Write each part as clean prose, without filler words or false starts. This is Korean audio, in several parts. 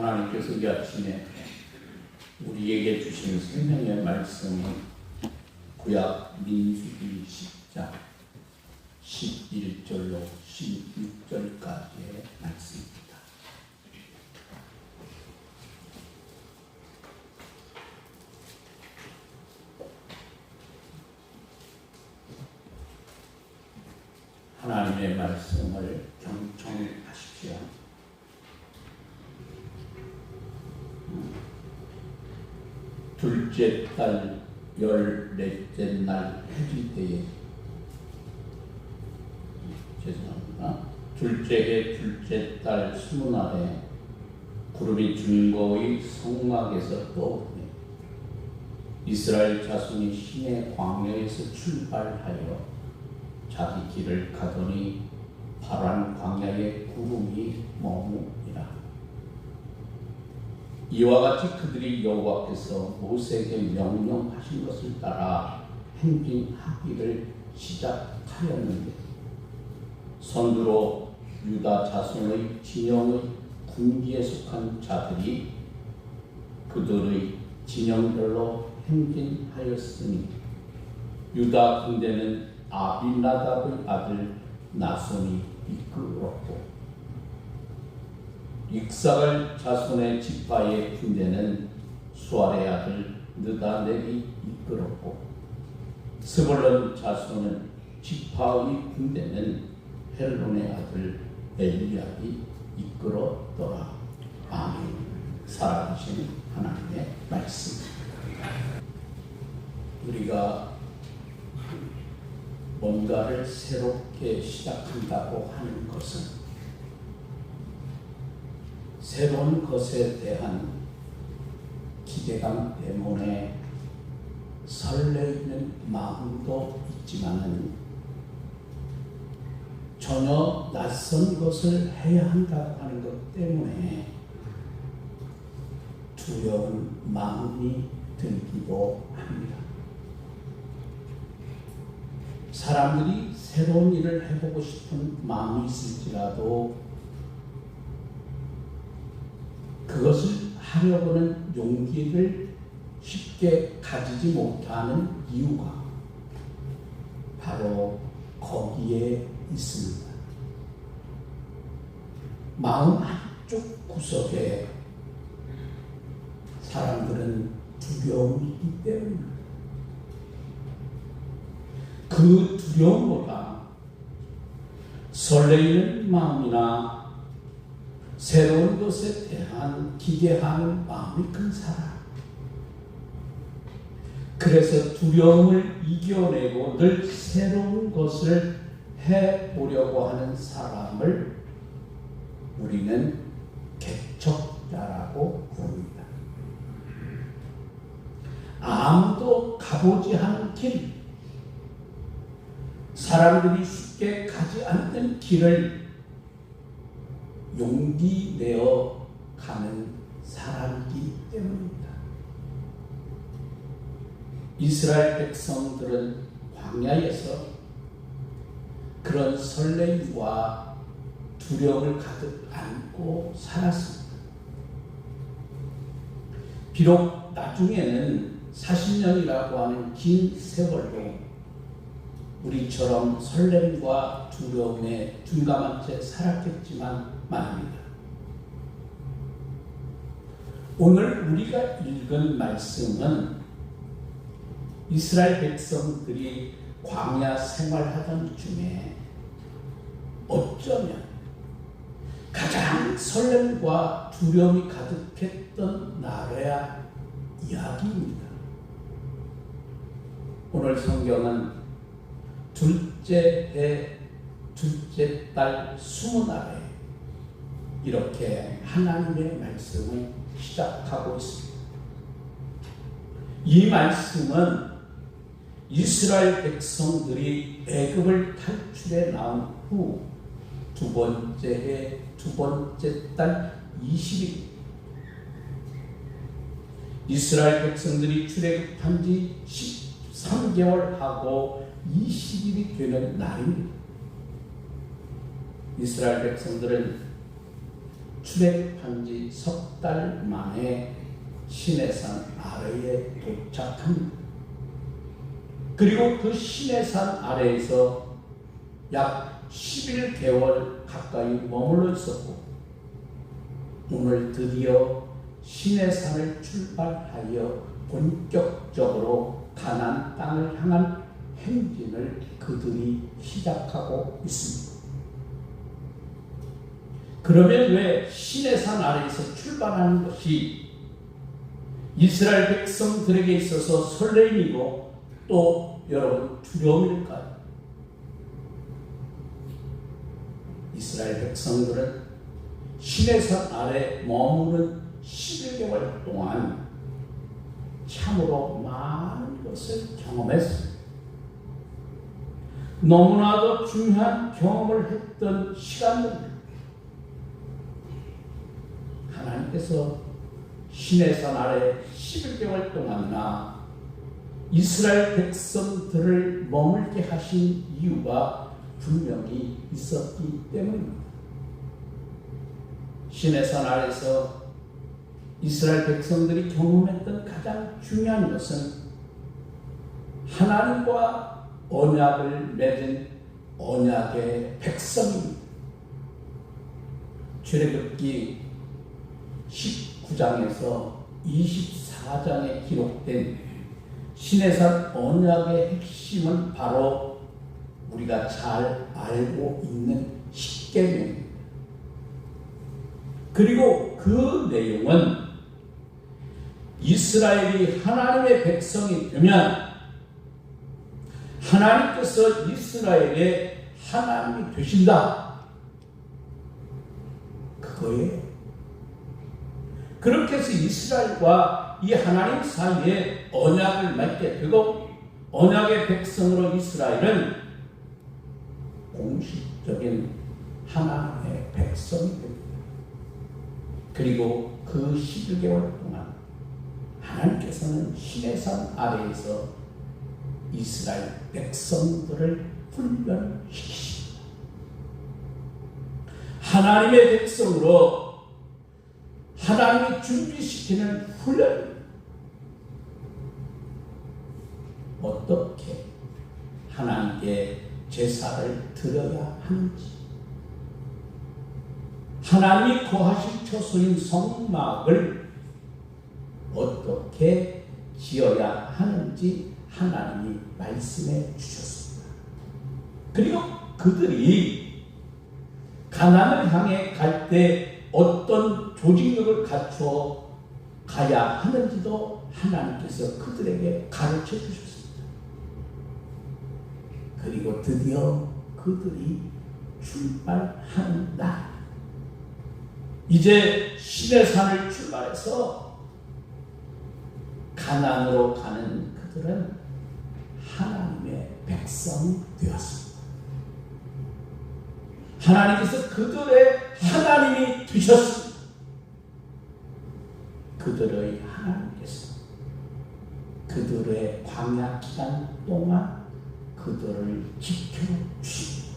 하나님께서 이 아침에 우리에게 주신 생명의 말씀은 구약 민수기 10장 11절로 16절까지의 말씀입니다. 하나님의 말씀을 경청하십시오. 둘째 달 14째 날 해질때에 죄송합니다. 둘째 해 둘째 달 20날에 구름이 중거의 성막에서 떠오르니 이스라엘 자손이 신의 광야에서 출발하여 자기 길을 가더니 파란 광야에 구름이 머무니라. 이와 같이 그들이 여호와께서 모세에게 명령하신 것을 따라 행진하기를 시작하였는데 선두로 유다 자손의 진영의 군기에 속한 자들이 그들의 진영별로 행진하였으니 유다 군대는 아비나답의 아들 나손이 이끌었고 익사갈 자손의 지파의 군대는 수알의 아들 느다넬이 이끌었고 스불론 자손은 지파의 군대는 헬론의 아들 엘리압이 이끌었더라. 아멘. 살아계신 하나님의 말씀. 우리가 뭔가를 새롭게 시작한다고 하는 것은 새로운 것에 대한 기대감 때문에 설레이는 마음도 있지만은 전혀 낯선 것을 해야 한다고 하는 것 때문에 두려운 마음이 들기도 합니다. 사람들이 새로운 일을 해보고 싶은 마음이 있을지라도 그것을 하려고는 용기를 쉽게 가지지 못하는 이유가 바로 거기에 있습니다. 마음 한쪽 구석에 사람들은 두려움이 있기 때문입니다. 그 두려움보다 설레이는 마음이나 새로운 것에 대한 기대하는 마음이 큰 사람. 그래서 두려움을 이겨내고 늘 새로운 것을 해보려고 하는 사람을 우리는 개척자라고 부릅니다. 아무도 가보지 않은 길, 사람들이 쉽게 가지 않는 길을 용기 내어 가는 사람이기 때문입니다. 이스라엘 백성들은 광야에서 그런 설렘과 두려움을 가득 안고 살았습니다. 비록 나중에는 40년이라고 하는 긴 세월로 우리처럼 설렘과 두려움에 둔감한 채 살았겠지만 말입니다. 오늘 우리가 읽은 말씀은 이스라엘 백성들이 광야 생활하던 중에 어쩌면 가장 설렘과 두려움이 가득했던 나라의 이야기입니다. 오늘 성경은 둘째 해 둘째 달 20날에 이렇게 하나님의 말씀을 시작하고 있습니다. 이 말씀은 이스라엘 백성들이 애굽을 탈출해 나온 후 두 번째 해 두 번째 달 20일 이스라엘 백성들이 출애굽한 지 13개월 하고 20일이 되는 날입니다. 이스라엘 백성들은 출애굽한 지 석 달 만에 시내산 아래에 도착합니다. 그리고 그 시내산 아래에서 약 11개월 가까이 머물러 있었고, 오늘 드디어 시내산을 출발하여 본격적으로 가나안 땅을 향한 행진을 그들이 시작하고 있습니다. 그러면 왜 시내산 아래에서 출발하는 것이 이스라엘 백성들에게 있어서 설레임이고 또 여러분 두려움일까요? 이스라엘 백성들은 시내산 아래 머무는 11개월 동안 참으로 많은 것을 경험했습니다. 너무나도 중요한 경험을 했던 시간들입니다. 하나님께서 시내산 아래 11개월 동안이나 이스라엘 백성들을 머물게 하신 이유가 분명히 있었기 때문입니다. 시내산 아래에서 이스라엘 백성들이 경험했던 가장 중요한 것은 하나님과 언약을 맺은 언약의 백성입니다. 출애굽기 19장에서 24장에 기록된 시내산 언약의 핵심은 바로 우리가 잘 알고 있는 십계명입니다. 그리고 그 내용은 이스라엘이 하나님의 백성이 되면 하나님께서 이스라엘의 하나님이 되신다. 그거예요. 그렇게 해서 이스라엘과 이 하나님 사이에 언약을 맺게 되고 언약의 백성으로 이스라엘은 공식적인 하나님의 백성이 됩니다. 그리고 그 11개월 동안 하나님께서는 시내산 아래에서 이스라엘 백성들을 훈련시키십니다. 하나님의 백성으로 하나님이 준비시키는 훈련입니다. 어떻게 하나님께 제사를 드려야 하는지, 하나님이 거하실 처소인 성막을 어떻게 지어야 하는지 하나님이 말씀해 주셨습니다. 그리고 그들이 가나안을 향해 갈 때 어떤 조직력을 갖추어 가야 하는지도 하나님께서 그들에게 가르쳐 주셨습니다. 그리고 드디어 그들이 출발하는 날, 이제 시내산을 출발해서 가나안으로 가는 그들은 하나님의 백성이 되었습니다. 하나님께서 그들의 하나님이 되셨습니다. 그들의 하나님께서 그들의 광야 기간 동안 그들을 지켜주십니다.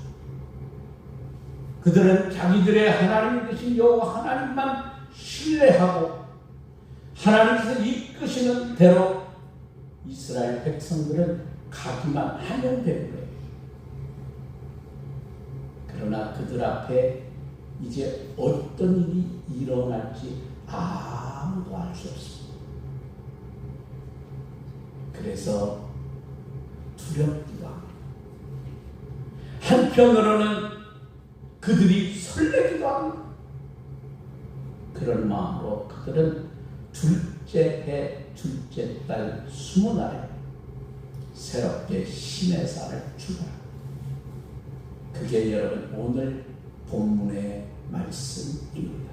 그들은 자기들의 하나님이 되신 여호와 하나님만 신뢰하고 하나님께서 이끄시는 대로 이스라엘 백성들은 가기만 하면 되는 거예요. 그러나 그들 앞에 이제 어떤 일이 일어날지 아무도 알 수 없습니다. 그래서 두렵기도 합니다. 한편으로는 그들이 설레기도 합니다. 그런 마음으로 그들은 둘째 해 둘째 달 20날에 새롭게 시내산을 출발합니다. 그게 여러분 오늘 본문의 말씀입니다.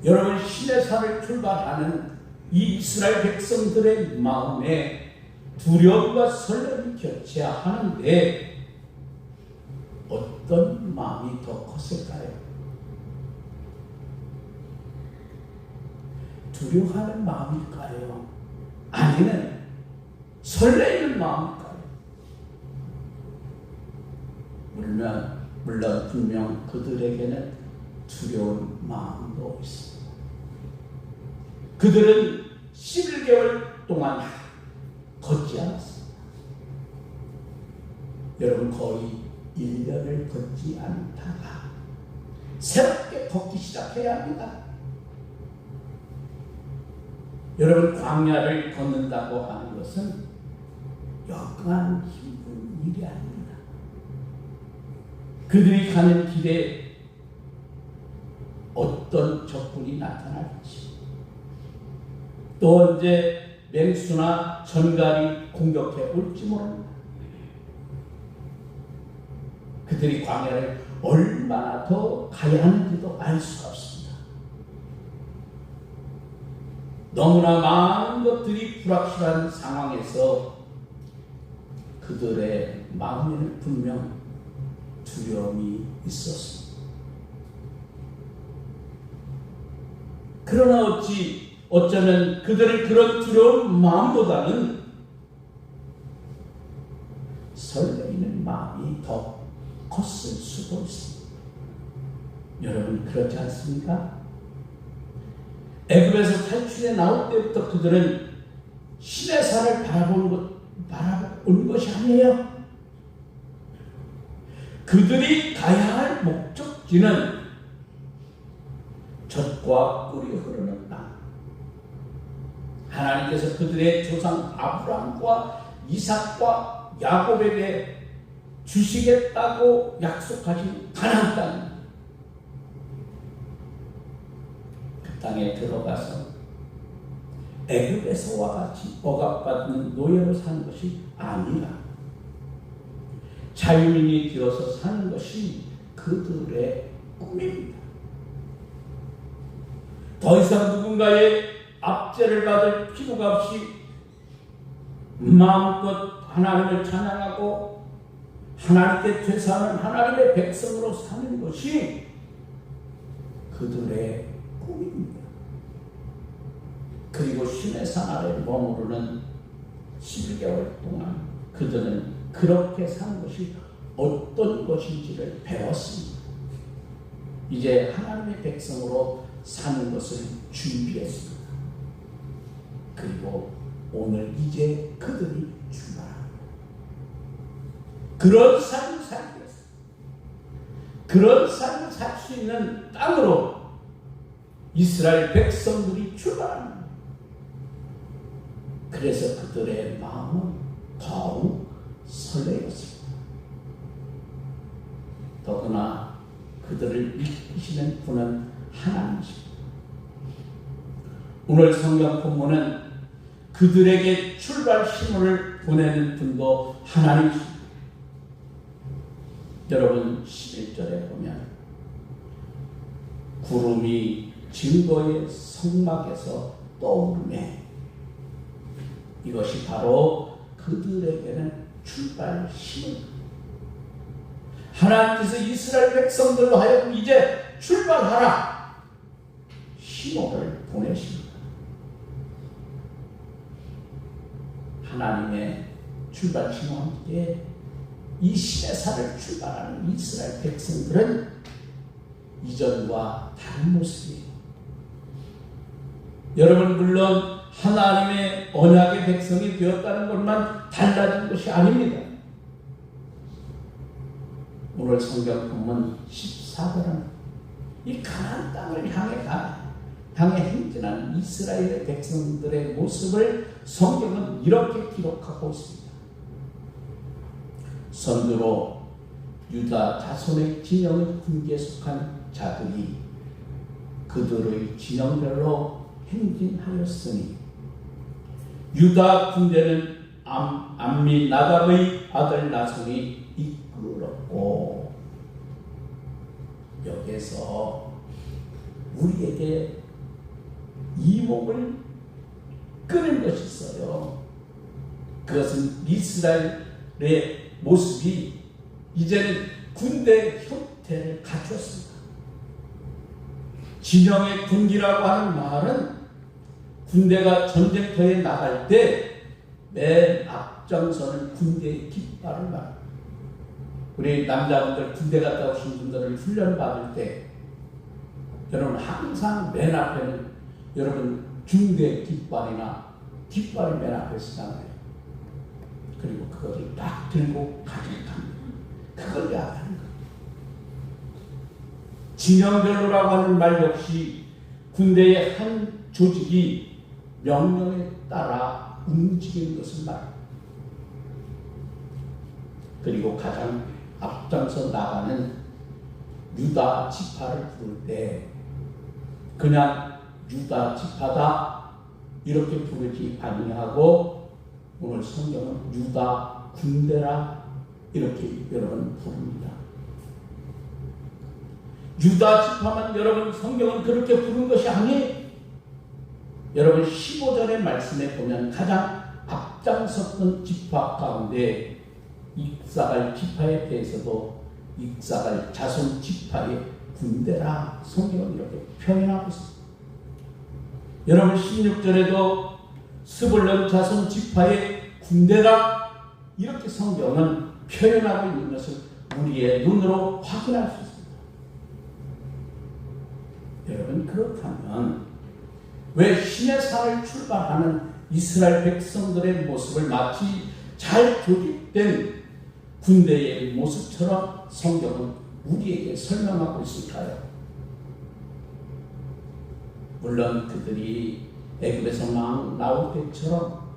여러분, 시내산을 출발하는 이 이스라엘 백성들의 마음에 두려움과 설렘이 겹쳐야 하는데 어떤 마음이 더 컸을까요? 두려워하는 마음일까요? 아니면 설레는 마음일까요? 물론 물론 분명 그들에게는 두려운 마음도 있습니다. 그들은 11개월 동안 걷지 않았습니다. 여러분, 거의 1년을 걷지 않다가 새롭게 걷기 시작해야 합니다. 여러분, 광야를 걷는다고 하는 것은 여간 힘든 일이 아닙니다. 그들이 가는 길에 어떤 적군이 나타날지, 또 언제 맹수나 전갈이 공격해 올지 모릅니다. 그들이 광야를 얼마나 더 가야 하는지도 알 수가 없습니다. 너무나 많은 것들이 불확실한 상황에서 그들의 마음에는 분명 두려움이 있었습니다. 그러나 어쩌면 그들은 그런 두려운 마음보다는 설레이는 마음이 더 컸을 수도 있습니다. 여러분, 그렇지 않습니까? 애굽에서 탈출해 나올 때부터 그들은 신의 산을 바라본 것이 아니에요. 그들이 가야 할 목적지는 젖과 꿀이 흐르는 땅, 하나님께서 그들의 조상 아브라함과 이삭과 야곱에게 주시겠다고 약속하신 가나안 땅입니다. 그 땅에 들어가서 애굽에서와 같이 억압받는 노예로 사는 것이 아니라 자유민이 되어서 사는 것이 그들의 꿈입니다. 더 이상 누군가의 압제를 받을 필요가 없이 마음껏 하나님을 찬양하고 하나님께 제사하는 하나님의 백성으로 사는 것이 그들의 꿈입니다. 그리고 신의 산 아래 머무르는 11개월 동안 그들은 그렇게 사는 것이 어떤 것인지를 배웠습니다. 이제 하나님의 백성으로 사는 것을 준비했습니다. 그리고 오늘 이제 그들이 출발합니다. 그런 삶을 살기 위해서, 그런 삶을 살 수 있는 땅으로 이스라엘 백성들이 출발합니다. 그래서 그들의 마음은 더욱 설레었습니다. 더구나 그들을 이끄시는 분은 하나님이십니다. 오늘 성경 본문은 그들에게 출발 신호를 보내는 분도 하나님이십니다. 여러분, 11절에 보면 구름이 증거의 성막에서 떠오르네. 이것이 바로 그들에게는 출발 신호입니다. 하나님께서 이스라엘 백성들로 하여금 이제 출발하라 신호를 보내십니다. 하나님의 출발 신호와 함께 이 신의 산을 출발하는 이스라엘 백성들은 이전과 다른 모습이에요. 여러분, 물론 하나님의 언약의 백성이 되었다는 것만 달라진 것이 아닙니다. 오늘 성경 본문 14절은 이 가나안 땅을 향해 행진하는 이스라엘의 백성들의 모습을 성경은 이렇게 기록하고 있습니다. 선두로 유다 자손의 진영의 군기에 속한 자들이 그들의 진영별로 행진하였으니 유다 군대는 암미나답의 아들 나손이 이끌었고, 여기에서 우리에게 이목을 끄는 것이 있어요. 그것은 이스라엘의 모습이 이제는 군대 형태를 갖추었습니다. 진영의 군기라고 하는 말은 군대가 전쟁터에 나갈 때 맨 앞장서는 군대의 깃발을 말합니다. 우리 남자분들 군대 갔다 오신 분들을 훈련 받을 때 여러분 항상 맨 앞에는 여러분 중대 깃발이 맨 앞에 쓰잖아요. 그리고 그것을 딱 들고 가져갑니다. 그걸 야하는 거예요. 진영별로라고 하는 말 역시 군대의 한 조직이 명령에 따라 움직이는 것을 말합니다. 그리고 가장 앞장서 나가는 유다 지파를 부를 때 그냥 유다 지파다 이렇게 부르지 아니하고 오늘 성경은 유다 군대라 이렇게 여러분 부릅니다. 유다 지파만 여러분 성경은 그렇게 부른 것이 아니에요. 여러분 15절의 말씀에 보면 가장 앞장섰던 지파 가운데 익사갈 지파에 대해서도 익사갈 자손 지파의 군대라 성경은 이렇게 표현하고 있습니다. 여러분 16절에도 스불론 자손 지파의 군대라 이렇게 성경은 표현하고 있는 것을 우리의 눈으로 확인할 수 있습니다. 여러분 그렇다면 왜 신의 산을 출발하는 이스라엘 백성들의 모습을 마치 잘 조직된 군대의 모습처럼 성경은 우리에게 설명하고 있을까요? 물론 그들이 애굽에서 막 나올 때처럼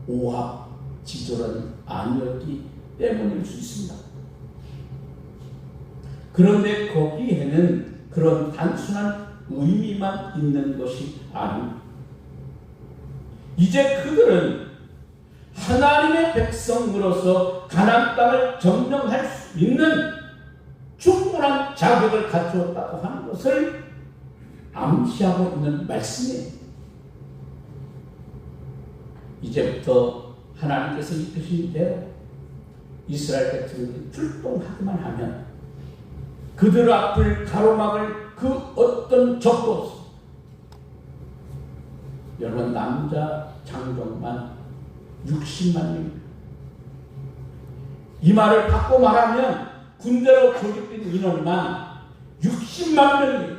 오합지졸은 아니었기 때문일 수 있습니다. 그런데 거기에는 그런 단순한 의미만 있는 것이 아닙니다. 이제 그들은 하나님의 백성으로서 가나안 땅을 점령할 수 있는 충분한 자격을 갖추었다고 하는 것을 암시하고 있는 말씀이에요. 이제부터 하나님께서 이끄신 대로 이스라엘 백성들이 출동하기만 하면 그들 앞을 가로막을 그 어떤 적도 없습니다. 여러분 남자 장정만 60만 명. 이 말을 바꿔 말하면 군대로 조직된 인원만 60만 명이에요.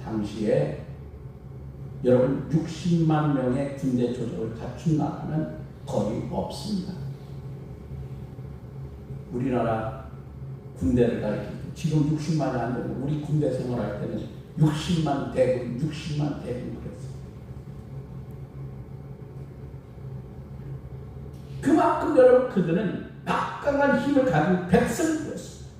당시에 여러분 60만 명의 군대 조직을 갖춘 나라는 거의 없습니다. 우리나라 군대를 가리킬 때 지금 60만이 안 되고 우리 군대 생활할 때는 60만 대군 그랬어요. 그만큼 여러분 그들은 막강한 힘을 가진 백성이었습니다.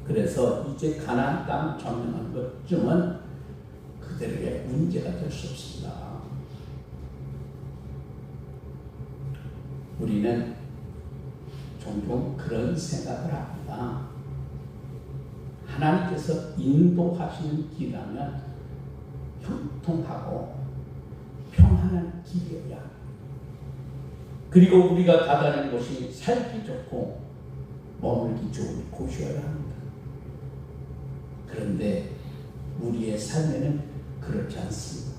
그래서 이제 가나안 땅 점령한 것쯤은 그들에게 문제가 될 수 없습니다. 우리는 종종 그런 생각을 합니다. 하나님께서 인도하시는 길이라면 형통하고 평안한 길이어야 합니다. 그리고 우리가 다다른 곳이 살기 좋고 머물기 좋은 곳이어야 합니다. 그런데 우리의 삶에는 그렇지 않습니다.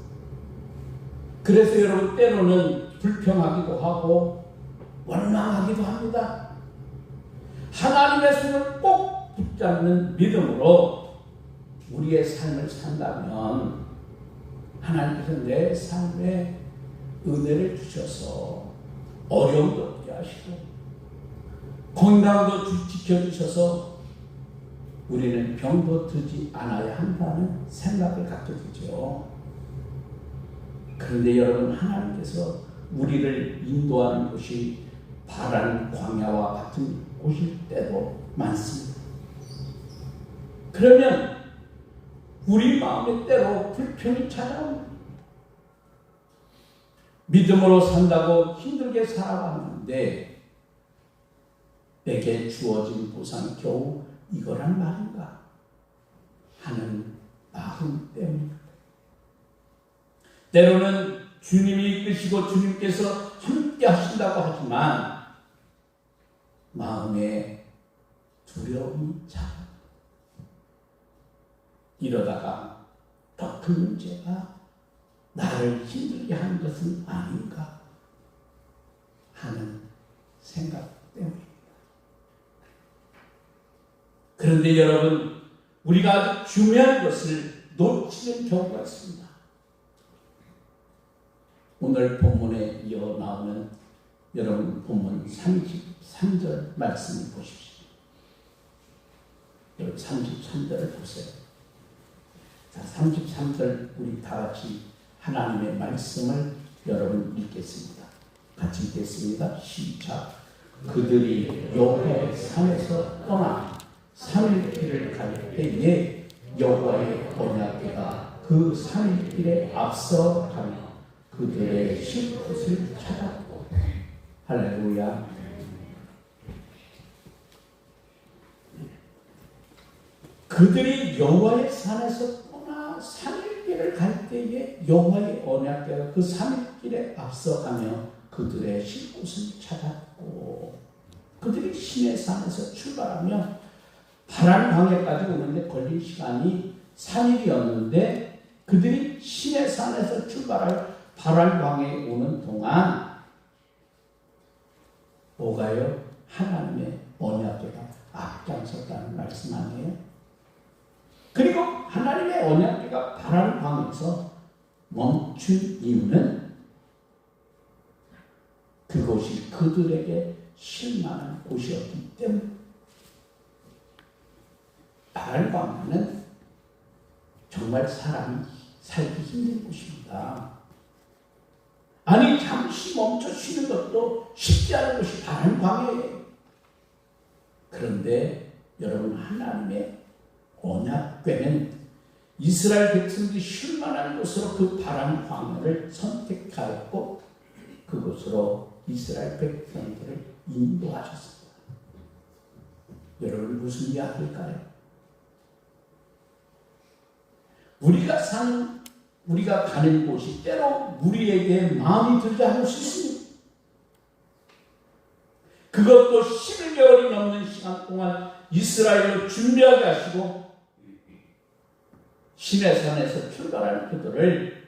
그래서 여러분 때로는 불평하기도 하고 원망하기도 합니다. 하나님의 손을 꼭 붙잡는 믿음으로 우리의 삶을 산다면 하나님께서 내 삶에 은혜를 주셔서 어려움도 없게 하시고 건강도 지켜주셔서 우리는 병도 들지 않아야 한다는 생각을 갖게 되죠. 그런데 여러분 하나님께서 우리를 인도하는 곳이 바라는 광야와 같은 곳일 때도 많습니다. 그러면 우리 마음에 때로 불평이 찾아옵니다. 믿음으로 산다고 힘들게 살아왔는데 내게 주어진 보상이 겨우 이거란 말인가 하는 마음 때문입니다. 때로는 주님이 이끄시고 주님께서 함께 하신다고 하지만 마음에 두려움이 작아. 이러다가 더 큰 문제가 나를 힘들게 하는 것은 아닌가 하는 생각 때문입니다. 그런데 여러분, 우리가 아주 중요한 것을 놓치는 경우가 있습니다. 오늘 본문에 이어 나오는 여러분 본문 33절 말씀을 보십시오. 여러분 33절을 보세요. 자, 33절 우리 다 같이 하나님의 말씀을 여러분 읽겠습니다. 같이 읽겠습니다. 시작. 그들이 여호와의 산에서 떠나 3일 길을 갈 때에 여호와의 언약궤가 그 3일 길에 앞서 가며 그들의 쉴 곳을 찾았고. 할렐루야. 그들이 여호와의 산에서 떠나 3일 길을 갈 때에 여호와의 언약궤가 그 3일 길에 앞서가며 그들의 쉴 곳을 찾았고. 그들이 시내 산에서 출발하며 파란 광야까지 오는데 걸린 시간이 3일이었는데 그들이 시내 산에서 출발할 파란 광야에 오는 동안 뭐가요? 하나님의 언약궤가 앞장섰다는 말씀 아니에요? 그리고 하나님의 언약궤가 파란 광야에서 멈춘 이유는 그곳이 그들에게 실만한 곳이었기 때문에. 파란 광야는 정말 사람이 살기 힘든 곳입니다. 아니, 잠시 멈춰 쉬는 것도 쉽지 않은 곳이 파란 광야예요. 그런데 여러분, 하나님의 언약궤는 이스라엘 백성들이 쉴 만한 곳으로 그 파란 광야를 선택하였고 그곳으로 이스라엘 백성들을 인도하셨습니다. 여러분, 무슨 이야기일까요? 우리가 가는 곳이 때로 우리에게 마음이 들지 않을 수 있습니다. 그것도 11개월이 넘는 시간 동안 이스라엘을 준비하게 하시고 시내산에서 출발하는 그들을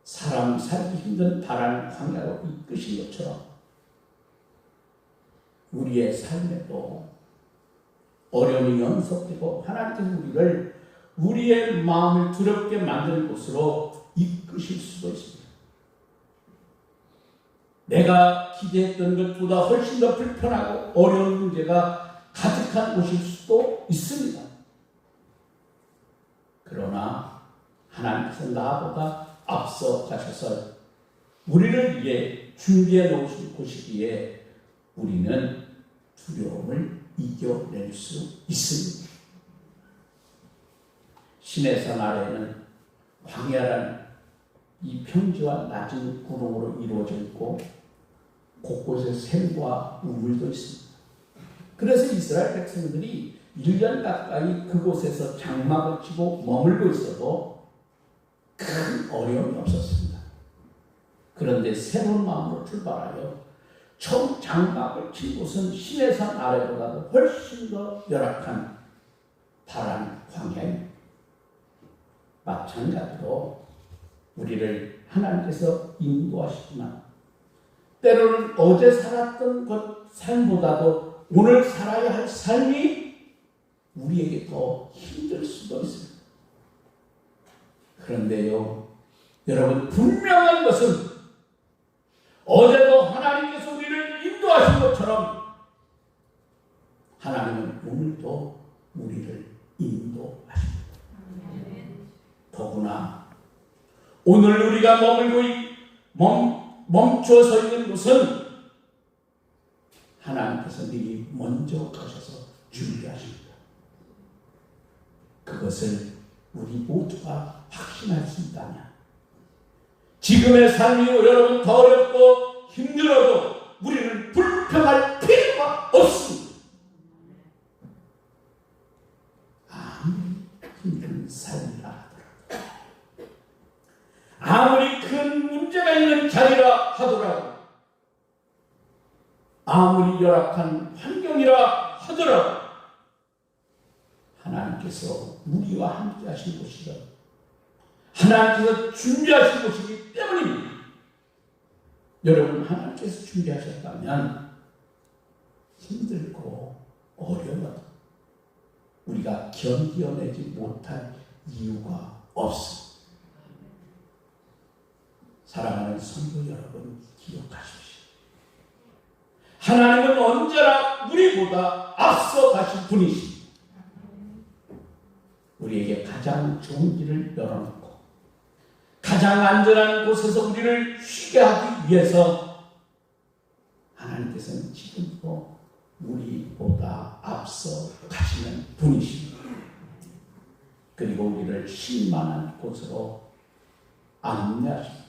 사람 살기 힘든 파란 광야로 이끄신 것처럼 우리의 삶에도 어려움이 연속되고 하나님께서 우리를 우리의 마음을 두렵게 만드는 곳으로 이끄실 수도 있습니다. 내가 기대했던 것보다 훨씬 더 불편하고 어려운 문제가 가득한 곳일 수도 있습니다. 그러나 하나님께서 나보다 앞서 가셔서 우리를 위해 준비해 놓으신 곳이기에 우리는 두려움을 이겨낼 수 있습니다. 시내산 아래에는 광야라는 이 평지와 낮은 구름으로 이루어져 있고 곳곳에 샘과 우물도 있습니다. 그래서 이스라엘 백성들이 1년 가까이 그곳에서 장막을 치고 머물고 있어도 큰 어려움이 없었습니다. 그런데 새로운 마음으로 출발하여 처음 장막을 친 곳은 시내산 아래보다도 훨씬 더 열악한 파란 광야입니다. 마찬가지로 우리를 하나님께서 인도하시지만 때로는 어제 살았던 것 삶보다도 오늘 살아야 할 삶이 우리에게 더 힘들 수도 있습니다. 그런데요, 여러분, 분명한 것은 어제도 하나님께서 우리를 인도하신 것처럼 하나님은 오늘도 우리를 인도하십니다. 더구나 오늘 우리가 멈춰 서 있는 곳은 하나님께서 미리 먼저 가셔서 준비하십니다. 그것을 우리 모두가 확신할 수 있다면 지금의 삶이 여러분 더 어렵고 힘들어도 우리는 불평할 필요가 없습니다. 아무리 힘든 삶이라 하더라도, 아무리 큰 문제가 있는 자리라 하더라도, 아무리 열악한 환경이라 하더라도 하나님께서 우리와 함께 하신 곳이라, 하나님께서 준비하신 곳이기 때문입니다. 여러분, 하나님께서 준비하셨다면 힘들고 어려워도 우리가 견뎌내지 못할 이유가 없습니다. 사랑하는 성도 여러분, 기억하십시오. 하나님은 언제나 우리보다 앞서 가신 분이십니다. 우리에게 가장 좋은 길을 열어놓고 가장 안전한 곳에서 우리를 쉬게 하기 위해서 하나님께서는 지금도 우리보다 앞서 가시는 분이십니다. 그리고 우리를 쉴만한 곳으로 안내하십니다.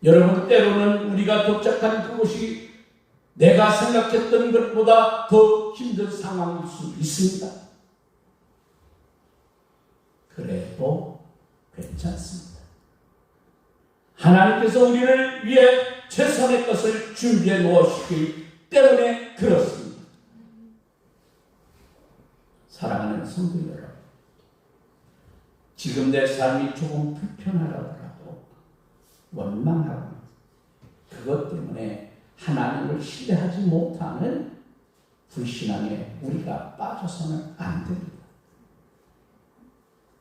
여러분, 때로는 우리가 도착한 그곳이 내가 생각했던 것보다 더 힘든 상황일 수 있습니다. 그래도 괜찮습니다. 하나님께서 우리를 위해 최선의 것을 준비해 놓으시기 때문에 그렇습니다. 사랑하는 성도 여러분, 지금 내 삶이 조금 불편하더라도 원망하고 그것 때문에 하나님을 신뢰하지 못하는 불신앙에 우리가 빠져서는 안 됩니다.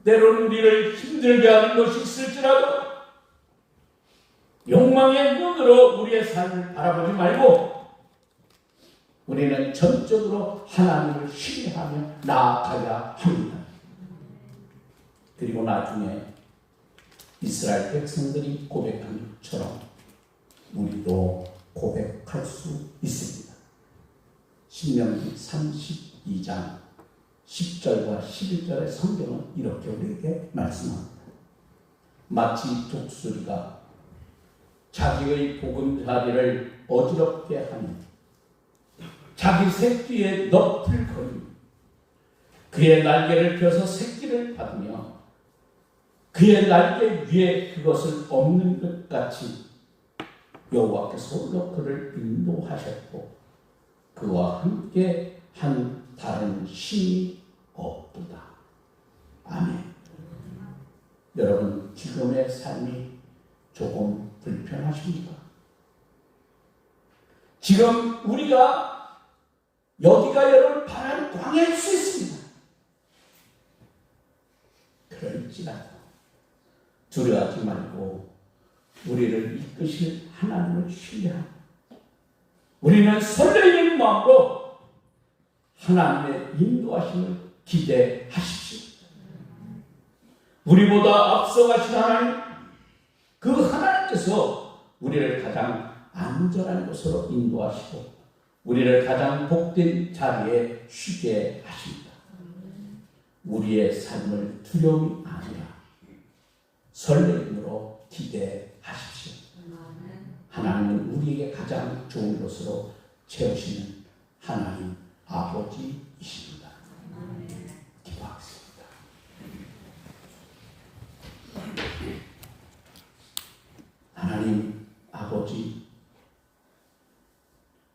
때로는 우리를 힘들게 하는 것이 있을지라도 욕망의 눈으로 우리의 삶을 바라보지 말고 우리는 전적으로 하나님을 신뢰하며 나아가야 합니다. 그리고 나중에 이스라엘 백성들이 고백한 것처럼 우리도 고백할 수 있습니다. 신명기 32장 10절과 11절의 성경은 이렇게 우리에게 말씀합니다. 마치 독수리가 자기의 보금자리를 어지럽게 하니 자기 새끼의 넋을 거니 그의 날개를 펴서 새끼를 받으며 그의 날개 위에 그것을 없는 것 같이 여호와께서 홀로 그를 인도하셨고 그와 함께 한 다른 신이 없도다. 아멘. 여러분, 지금의 삶이 조금 불편하십니까? 지금 우리가 여기가 여러분 바람 광야일 수 있습니다. 그럴지라도 두려워하지 말고 우리를 이끄실 하나님을 신뢰하고 우리는 설레이는 마음으로 하나님의 인도하심을 기대하십시오. 우리보다 앞서가신 하나님, 그 하나님께서 우리를 가장 안전한 곳으로 인도하시고 우리를 가장 복된 자리에 쉬게 하십니다. 우리의 삶을 두려움이 아니라 설렘으로 기대하십시오. 하나님은 우리에게 가장 좋은 곳으로 채우시는 하나님 아버지이십니다. 기도하겠습니다. 하나님 아버지,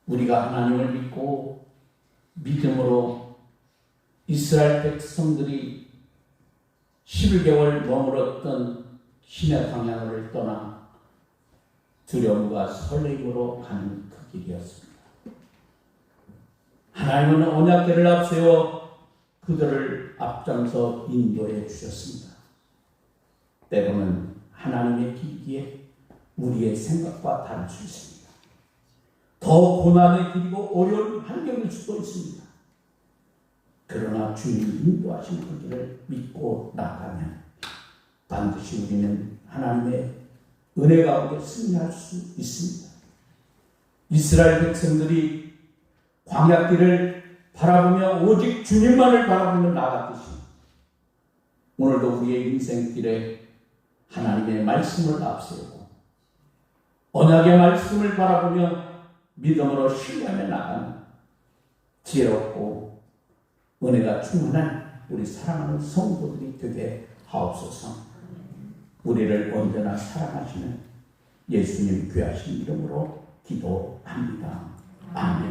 우리가 하나님을 믿고 믿음으로 이스라엘 백성들이 11개월 머물었던 시내 광야를 떠나 두려움과 설렘으로 가는 그 길이었습니다. 하나님은 언약궤를 앞세워 그들을 앞장서 인도해 주셨습니다. 때로는 하나님의 길기에 우리의 생각과 다를 수 있습니다. 더 고난의 길이고 어려운 환경일 수도 있습니다. 그러나 주님이 인도하신 그 길을 믿고 나가면 반드시 우리는 하나님의 은혜 가운데 승리할 수 있습니다. 이스라엘 백성들이 광야길을 바라보며 오직 주님만을 바라보며 나아갔듯이 오늘도 우리의 인생길에 하나님의 말씀을 앞세우고 언약의 말씀을 바라보며 믿음으로 신뢰하며 나가는 지혜롭고 은혜가 충만한 우리 사랑하는 성도들이 되게 하옵소서. 우리를 언제나 사랑하시는 예수님 귀하신 이름으로 기도합니다. 아멘.